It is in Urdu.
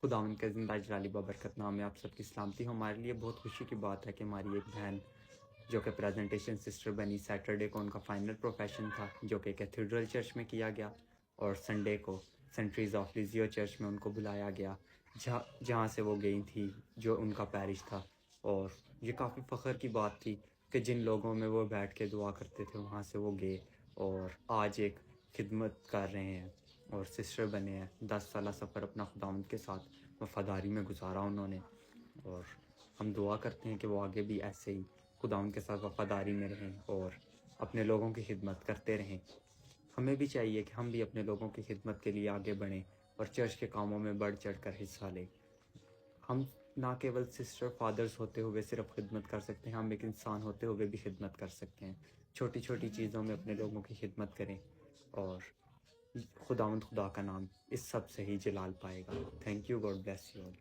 خداوند کا زندہ جلالی بابرکت نام میں آپ سب کی سلامتی ہو۔ ہمارے لیے بہت خوشی کی بات ہے کہ ہماری ایک بہن جو کہ پریزنٹیشن سسٹر بنی، سیٹرڈے کو ان کا فائنل پروفیشن تھا جو کہ کیتھیڈرل چرچ میں کیا گیا، اور سنڈے کو سینٹریز آف لیزیو چرچ میں ان کو بلایا گیا جہاں سے وہ گئی تھی، جو ان کا پیرش تھا۔ اور یہ کافی فخر کی بات تھی کہ جن لوگوں میں وہ بیٹھ کے دعا کرتے تھے وہاں سے وہ گئے اور آج ایک خدمت کر رہے ہیں اور سسٹر بنے ہیں۔ 10 سالہ سفر اپنا خداوند کے ساتھ وفاداری میں گزارا انہوں نے، اور ہم دعا کرتے ہیں کہ وہ آگے بھی ایسے ہی خداوند کے ساتھ وفاداری میں رہیں اور اپنے لوگوں کی خدمت کرتے رہیں۔ ہمیں بھی چاہیے کہ ہم بھی اپنے لوگوں کی خدمت کے لیے آگے بڑھیں اور چرچ کے کاموں میں بڑھ چڑھ کر حصہ لیں۔ ہم نہ کیول سسٹر فادرز ہوتے ہوئے صرف خدمت کر سکتے ہیں، ہم ایک انسان ہوتے ہوئے بھی خدمت کر سکتے ہیں۔ چھوٹی چھوٹی چیزوں میں اپنے لوگوں کی خدمت کریں اور خدا کا نام اس سب سے ہی جلال پائے گا۔ Thank you, God bless you all.